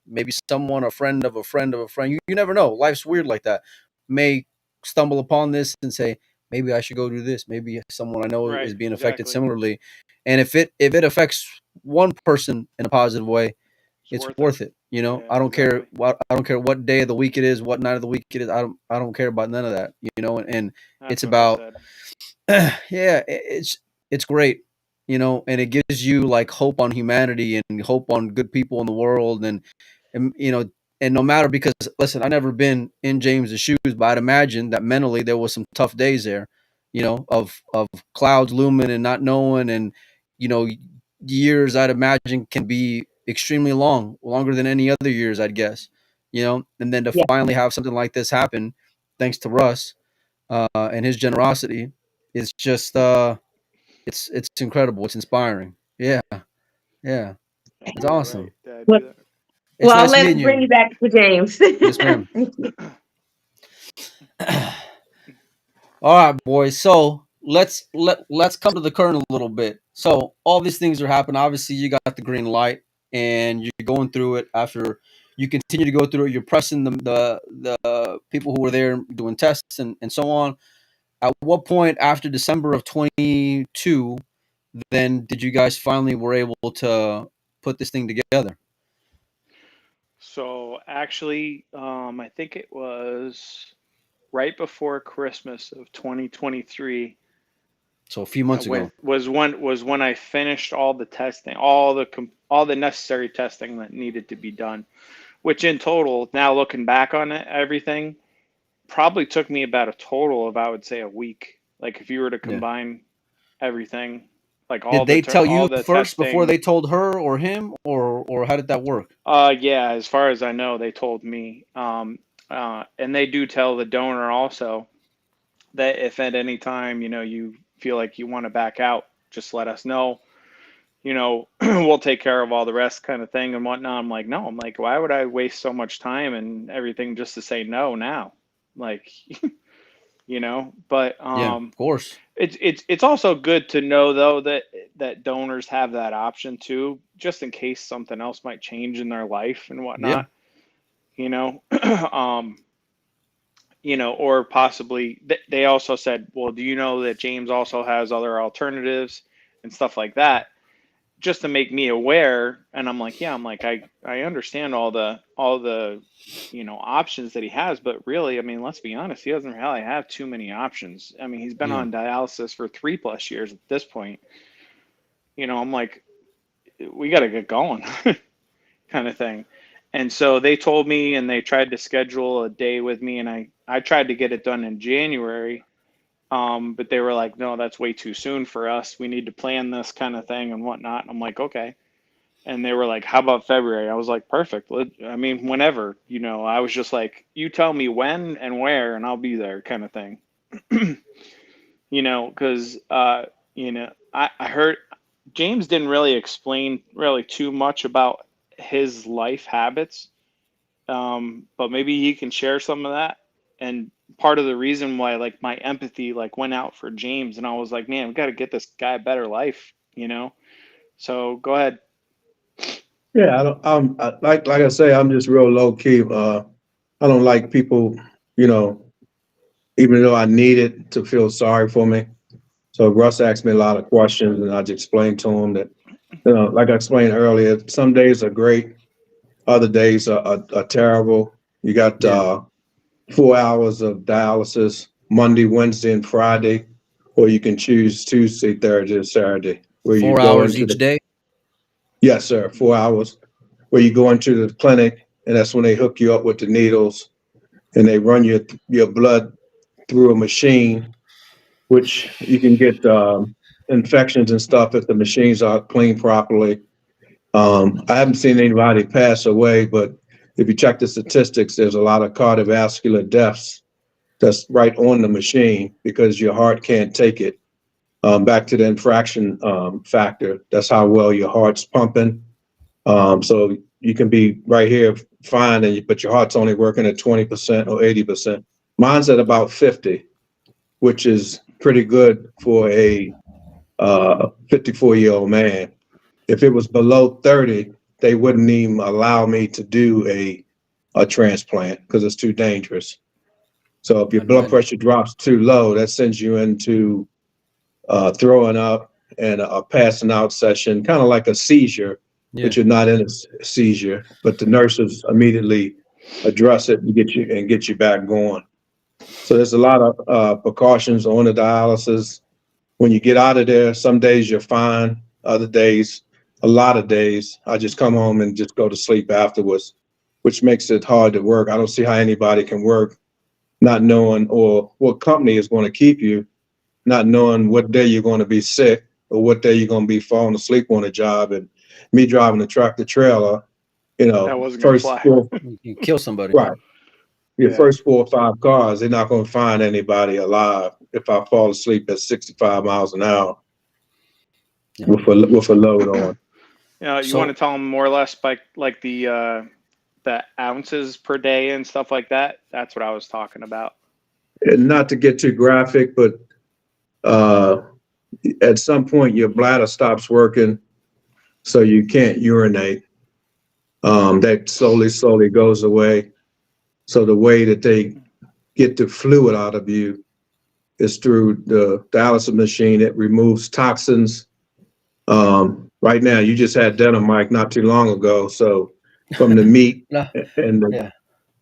maybe someone, a friend of a friend of a friend, you never know. Life's weird like that. May stumble upon this and say, maybe I should go do this. Maybe someone I know Right. is being affected Exactly. similarly, and if it affects one person in a positive way, It's it's worth it. worth it. Yeah. I don't care Exactly. what day of the week it is, what night of the week it is. I don't care about none of that. And it's That's what I about said. yeah, it's great. And it gives you like hope on humanity and hope on good people in the world, and and no matter, because listen, I never been in James's shoes, but I'd imagine that mentally there was some tough days there, of clouds looming and not knowing, and you know years I'd imagine can be extremely long, longer than any other years, I'd guess. And then to yeah, finally have something like this happen, thanks to Russ, and his generosity, is just it's incredible. It's inspiring. Yeah, yeah, it's You're right. awesome. Yeah, I well, do that. It's nice let's meeting bring you. you back to James. Yes, ma'am. Thank you. All right, boys. So let's come to the current a little bit. So all these things are happening. Obviously, you got the green light, and you're going through it. After you continue to go through it, you're pressing the people who were there doing tests and so on. At what point after December of 22, then did you guys finally were able to put this thing together? So actually, I think it was right before Christmas of 2023. So a few months ago. Was when I finished all the testing, all the necessary testing that needed to be done. Which in total, now looking back on it, everything probably took me about a total of, I would say, a week. Like if you were to Yeah. combine everything, like Did they tell all you the first before testing. they told her or him, or how did that work? Yeah, as far as I know, they told me. And they do tell the donor also that if at any time, you feel like you want to back out, just let us know. We'll take care of all the rest kind of thing and whatnot. I'm like, no, I'm like, why would I waste so much time and everything just to say no now? Like, but Yeah, of course. it's also good to know though that donors have that option too, just in case something else might change in their life and Yeah, whatnot, you know. um, or possibly they also said, well, do you know that James also has other alternatives and stuff like that, just to make me aware. And I'm like, yeah, I'm like, I understand all the options that he has, but really, I mean, let's be honest, he doesn't really have too many options. I mean, he's been yeah, on dialysis for 3+ years at this point. I'm like, we got to get going, kind of thing. And so they told me, and they tried to schedule a day with me, and I tried to get it done in January. But they were like, no, that's way too soon for us. We need to plan this kind of thing and whatnot. And I'm like, okay. And they were like, how about February? I was like, perfect. I mean, whenever, I was just like, you tell me when and where, and I'll be there kind of thing. Because, I heard James didn't really explain really too much about his life habits. But maybe he can share some of that. And part of the reason why like my empathy like went out for James, and I was like, man, we got to get this guy a better life. So go ahead. Yeah, I don't. Like I say, I'm just real low key. I don't like people, you know, even though I need it to feel sorry for me. So Russ asked me a lot of questions, and I just explained to him that, like I explained earlier, some days are great, other days are terrible. You got Yeah. 4 hours of dialysis Monday, Wednesday, and Friday, or you can choose Tuesday, Thursday, and Saturday, where you go Hours into each the day. yes, sir, 4 hours, where you go into the clinic, and that's when they hook you up with the needles, and they run your blood through a machine, which you can get infections and stuff if the machines aren't cleaned properly. I haven't seen anybody pass away, but if you check the statistics, there's a lot of cardiovascular deaths that's right on the machine because your heart can't take it. Back to the infraction factor, that's how well your heart's pumping. So you can be right here fine, but your heart's only working at 20% or 80%. Mine's at about 50, which is pretty good for a 54-year-old man. If it was below 30, they wouldn't even allow me to do a transplant because it's too dangerous. So if your I'd blood imagine. pressure drops too low, that sends you into throwing up and a passing out session, kind of like a seizure, Yeah. but you're not in a seizure. But the nurses immediately address it and get you back going. So there's a lot of precautions on the dialysis. When you get out of there, some days you're fine. Other days, a lot of days, I just come home and just go to sleep afterwards, which makes it hard to work. I don't see how anybody can work not knowing or what company is going to keep you, not knowing what day you're going to be sick or what day you're going to be falling asleep on a job. And me driving a tractor trailer, That wasn't going to first fly. four, You kill somebody. right, your Yeah. first 4 or 5 cars, they're not going to find anybody alive if I fall asleep at 65 miles an hour Yeah. with a load on. You want to So tell them more or less like the ounces per day and stuff like that? That's what I was talking about. And not to get too graphic, but uh, at some point your bladder stops working, so you can't urinate. That slowly goes away. So the way that they get the fluid out of you is through the dialysis machine. It removes toxins. Right now, you just had dinner, Mike, not too long ago. So from the meat no, and the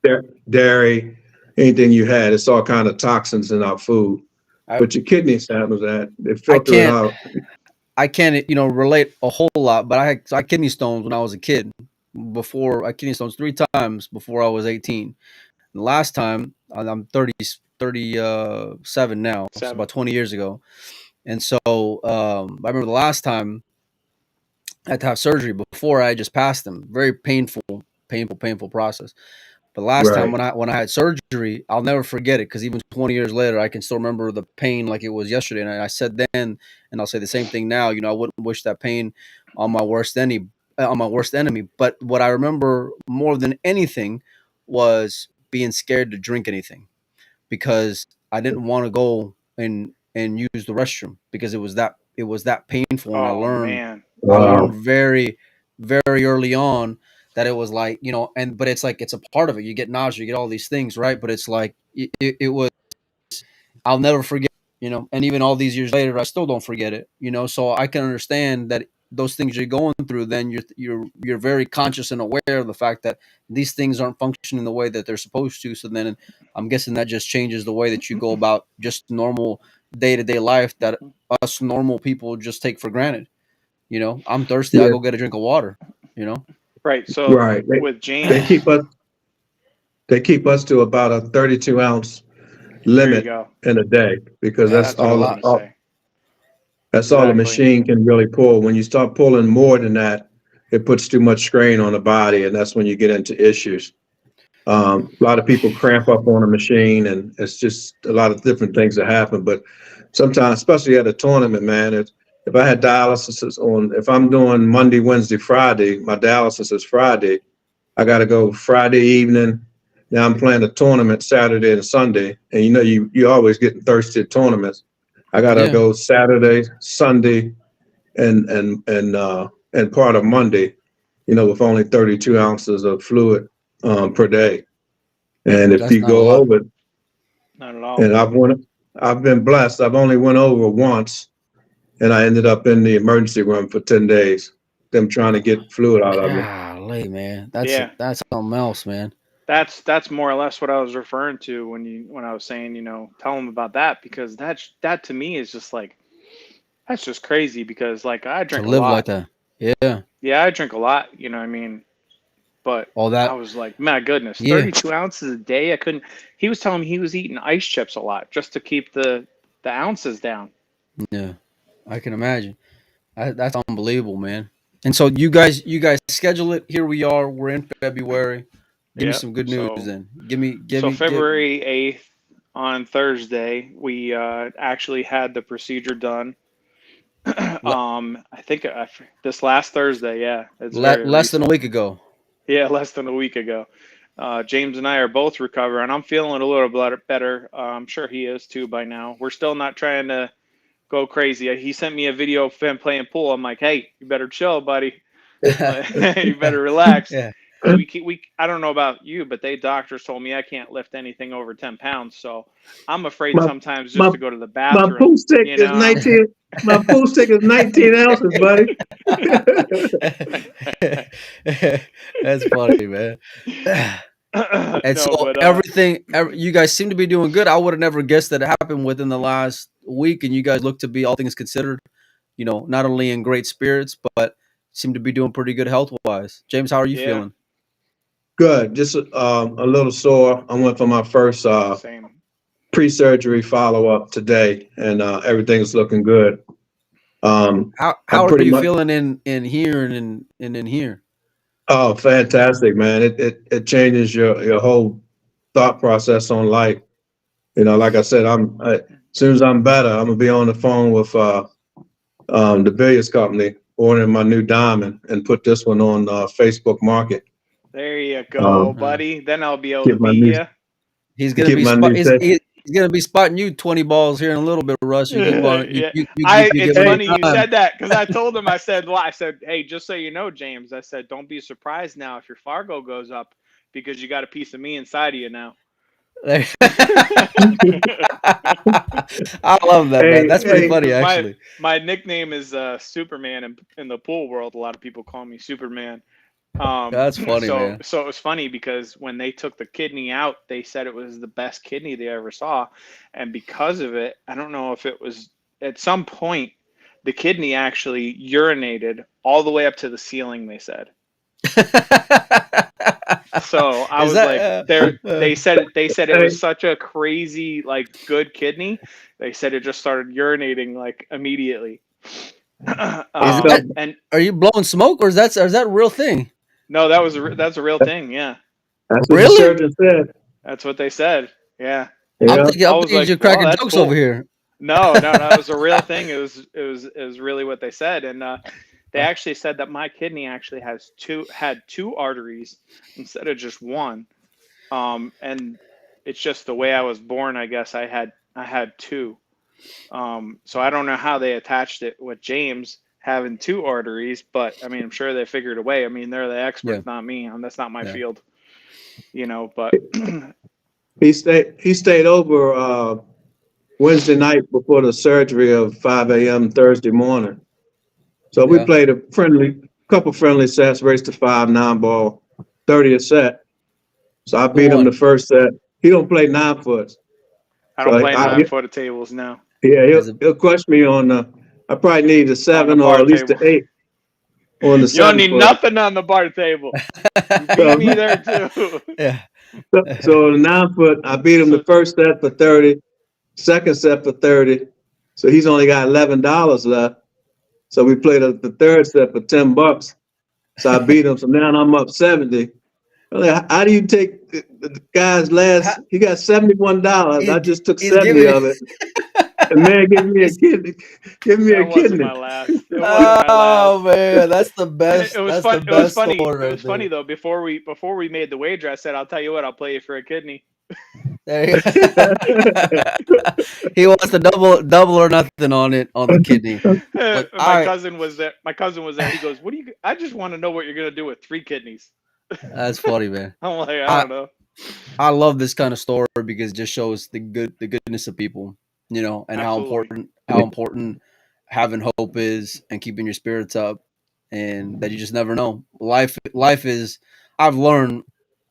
yeah. dairy, anything you had, it's all kind of toxins in our food. I But your kidneys handle that. They I filter it can't out. I can't relate a whole lot, but I had kidney stones when I was a kid. Before I had kidney stones 3 times before I was 18. The last time I'm 37 now, so 7. about 20 years ago. And so I remember the last time I had to have surgery before I just passed them. Very painful process. But last time Right. when I had surgery, I'll never forget it because even 20 years later, I can still remember the pain like it was yesterday. And I said then, and I'll say the same thing now. I wouldn't wish that pain on my worst enemy. But what I remember more than anything was being scared to drink anything because I didn't want to go and use the restroom because it was that painful. And I Oh learned man. I learned Wow. very very early on that it was like but it's like it's a part of it. You get nausea, you get all these things, right? But it's like it was. I'll never forget. And even all these years later, I still don't forget it. So I can understand that those things you're going through, then you're very conscious and aware of the fact that these things aren't functioning the way that they're supposed to. So then I'm guessing that just changes the way that you go about just normal day-to-day life that us normal people just take for granted. I'm thirsty, I Yeah. go get a drink of water. you know Right. So Right. with They James, keep us. They keep us to about a 32-ounce there you limit go. in a day because yeah, That's what I was a going to lot. say. that's all the Exactly. machine can really pull. When you start pulling more than that, it puts too much strain on the body, and that's when you get into issues. A lot of people cramp up on a machine, and it's just a lot of different things that happen. But sometimes, especially at a tournament, man, if I had dialysis if I'm doing Monday, Wednesday, Friday, my dialysis is Friday. I got to go Friday evening. Now I'm playing a tournament Saturday and Sunday, and you always getting thirsty at tournaments. I got to go Saturday, Sunday, and part of Monday, with only 32 ounces of fluid per day. And if you go over, not at all. And I've been blessed. I've only went over once, and I ended up in the emergency room for 10 days. Them trying to get fluid out of me. Golly, man, that's something else, man. That's more or less what I was referring to when I was saying, tell them about that, because that to me is just like, that's just crazy, because like I drink to live a lot. like that. Yeah. Yeah, I drink a lot, what I mean? But all that, I was like, my goodness, 32 ounces a day. He was telling me he was eating ice chips a lot just to keep the ounces down. Yeah, I can imagine. That's unbelievable, man. And so you guys schedule it. Here we are. We're in February. Give me some good news then. Give me. February 8th on Thursday, we actually had the procedure done. I think this last Thursday. Yeah, it's less than a week ago. Yeah, less than a week ago. James and I are both recovering. I'm feeling a little better. I'm sure he is too by now. We're still not trying to go crazy. He sent me a video of him playing pool. I'm like, hey, you better chill, buddy. You better relax. Yeah. I don't know about you, but doctors told me I can't lift anything over 10 pounds. So I'm afraid sometimes just to go to the bathroom. My pool stick is 19. My pool stick is 19 ounces, buddy. That's funny, man. And everything, you guys seem to be doing good. I would have never guessed that it happened within the last week, and you guys look to be, all things considered, not only in great spirits, but seem to be doing pretty good health-wise. James, how are you feeling? Good. Just a little sore. I went for my first pre-surgery follow-up today, and everything's looking good. How are you feeling in here and in here? Oh, fantastic, man! It changes your whole thought process on life. Like I said, as soon as I'm better, I'm gonna be on the phone with the billiards company, ordering my new diamond, and put this one on Facebook Market. There you go, buddy. Then I'll be able to be here. He's gonna be he's gonna be spotting you 20 balls here in a little bit, Russ. It's funny you said that, because I told him, I said, hey, just so you know, James, I said, don't be surprised now if your Fargo goes up, because you got a piece of me inside of you now. I love that, man. That's pretty funny, actually. My nickname is Superman in the pool world. A lot of people call me Superman. That's funny, man. So it was funny because when they took the kidney out, they said it was the best kidney they ever saw. And because of it, I don't know if it was at some point, the kidney actually urinated all the way up to the ceiling, they said. So I was they said it was such a crazy, good kidney. They said it just started urinating immediately. And are you blowing smoke, or is that a real thing? No, that's a real thing. Yeah. That's what the surgeon said. That's what they said. Yeah. I'm thinking you're cracking jokes over here. No, it was a real thing. It was really what they said, and they actually said that my kidney actually had two arteries instead of just one, and it's just the way I was born. I guess I had two. So I don't know how they attached it with James having two arteries, but I mean, I'm sure they figured a way. I mean, they're the experts, not me. That's not my field, but he stayed over Wednesday night before the surgery of 5 a.m. Thursday morning. So we played a couple friendly sets, raced to 5-9 ball, 30th set. So I beat him the first set. He don't play 9 foot. I don't play 9-footed tables now. Yeah, he'll crush me on I probably need a 7 or at least an 8 on the 7 foot. You don't need nothing on the bar table. You beat me there too. Yeah. So the 9 foot, I beat him the first set for 30, second set for 30. So he's only got $11 left. So we played the third set for $10. So I beat him. So now I'm up 70. I'm like, how do you take the guy's last? He got $71. I just took He's 70 giving. of it. And man, give me a He's, kidney. Give me a That wasn't kidney. my last. It wasn't my oh last. man, that's the And best. it was That's fun. the It was best funny. story It right was funny there. though. Before we made the wager, I said, "I'll tell you what. I'll play you for a kidney." There you- he wants the double or nothing on it on the kidney. But My cousin was there. My cousin was there. He goes, "What do you? I just want to know what you're gonna do with 3 kidneys." that's funny, man. I'm like, I I don't know. I love this kind of story because it just shows the goodness of people, and Absolutely. how important having hope is and keeping your spirits up, and that you just never know. Life is. I've learned,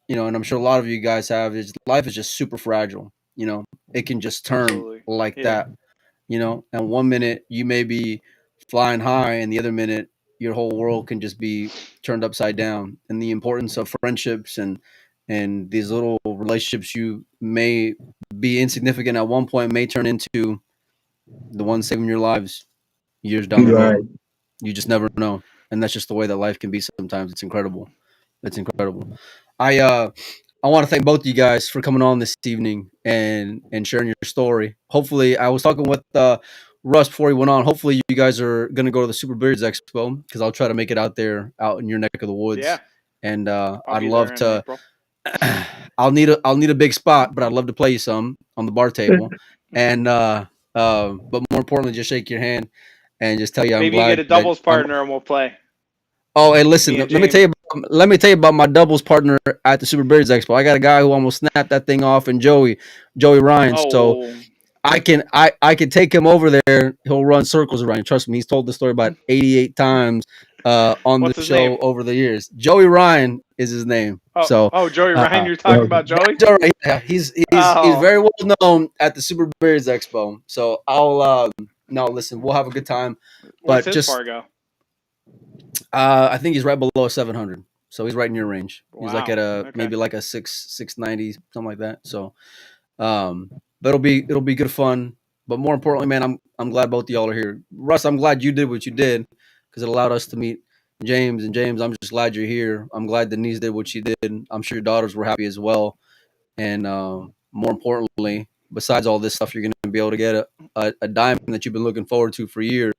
and I'm sure a lot of you guys have. Is life is just super fragile. It can just turn Absolutely. like Yeah. that. And one minute you may be flying high, and the other minute your whole world can just be turned upside down. And the importance of friendships and these little relationships you may be insignificant at one point may turn into the ones saving your lives years down the Right. road. You just never know. And that's just the way that life can be sometimes. It's incredible. It's incredible. I want to thank both of you guys for coming on this evening and sharing your story. Hopefully, I was talking with Russ before he went on. Hopefully, you guys are going to go to the Super Beards Expo because I'll try to make it out there, out in your neck of the Yeah. woods. And I'll I'd be love there in to. April. I'll need a big spot, but I'd love to play you some on the bar table. And but more importantly, just shake your hand and just tell you I'm Maybe you get glad a that doubles partner and we'll play. Oh, hey, listen. Me and Let me tell James. you. Let me tell you about my doubles partner at the Super Beards Expo. I got a guy who almost snapped that thing off, and Joey Ryan. So Oh, I can take him over there. He'll run circles around you. Trust me. He's told the story about 88 times on the what's his show name? over the years. Joey Ryan is his name. So Joey Ryan. uh, You're talking about Joey? Joey, yeah, he's Oh, very well known at the Super Beards Expo. So I'll no listen. We'll have a good time, what's but his just Fargo? I think he's right below 700, so he's right in your range. He's like at Wow. a Okay. maybe like a 690 something like that. So, but it'll be good fun. But more importantly, man, I'm glad both of y'all are here. Russ, I'm glad you did what you did because it allowed us to meet James. And James, I'm just glad you're here. I'm glad Denise did what she did. I'm sure your daughters were happy as well. And more importantly, besides all this stuff, you're going to be able to get a diamond that you've been looking forward to for years,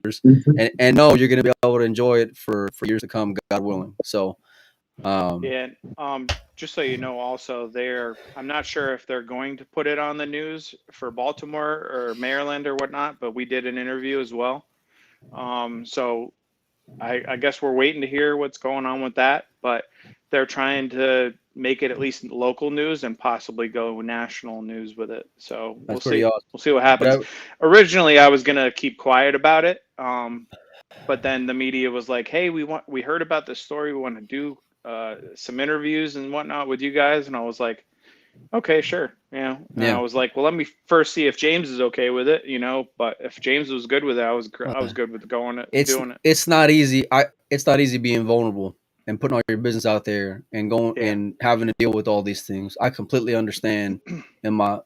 and know you're going to be able to enjoy it for years to come, God willing. So, Yeah. Just so you know, also I'm not sure if they're going to put it on the news for Baltimore or Maryland or whatnot, but we did an interview as well. So I guess we're waiting to hear what's going on with that, but they're trying to make it at least local news and possibly go national news with it. So we'll that's pretty see. awesome. We'll see what happens. But Originally, I was gonna keep quiet about it, but then the media was like, "Hey, we heard about this story. We want to do some interviews and whatnot with you guys," and I was like, "Okay, sure." And I yeah, was like, "Well, let me first see if James is okay with it, But if James was good with it, I was good with it's doing it. it's not easy. It's not easy being vulnerable and putting all your business out there and going Yeah, and having to deal with all these things. I completely understand in my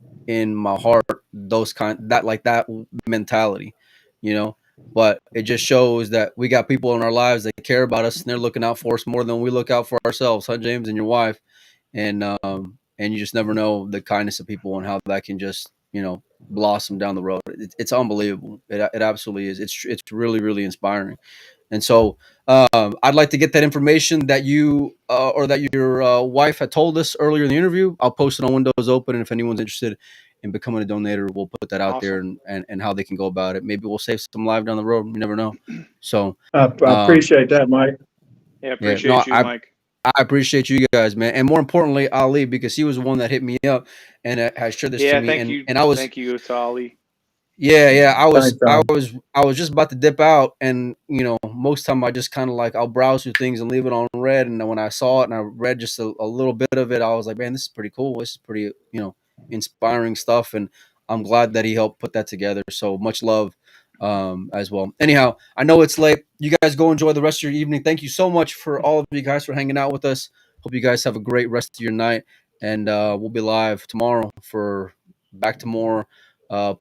heart that mentality, you know. But it just shows that we got people in our lives that care about us and they're looking out for us more than we look out for ourselves, huh, James and your wife? And you just never know the kindness of people and how that can just blossom down the road. It's unbelievable. It absolutely is. It's really really inspiring. And so I'd like to get that information that you or that your wife had told us earlier in the interview. I'll post it on Windows Open, and if anyone's interested in becoming a donator, we'll put that out there awesome. and how they can go about it. Maybe we'll save some live down the road. You never know. So I um, appreciate that, Mike. Yeah, yeah, no, appreciate you, Mike. I appreciate you guys, man, and more importantly, Ali, because he was the one that hit me up and has shared this to Yeah, me, and thank you to Ali. yeah, Thanks, Tom. I was just about to dip out, and most time I just kind of like I'll browse through things and leave it on red, and then when I saw it and I read just a little bit of it, I was like, man, this is pretty cool. This is pretty inspiring stuff, and I'm glad that he helped put that together. So much love as well. Anyhow, I know it's late. You guys go enjoy the rest of your evening. Thank you so much for all of you guys for hanging out with us. Hope you guys have a great rest of your night, and we'll be live tomorrow for back to more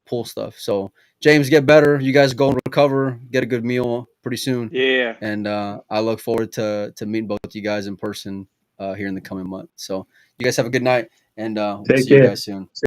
pool stuff. So James, get better. You guys go and recover, get a good meal, pretty soon. Yeah. And I look forward to meeting both of you guys in person here in the coming month. So you guys have a good night, and we'll Take see you care. guys soon.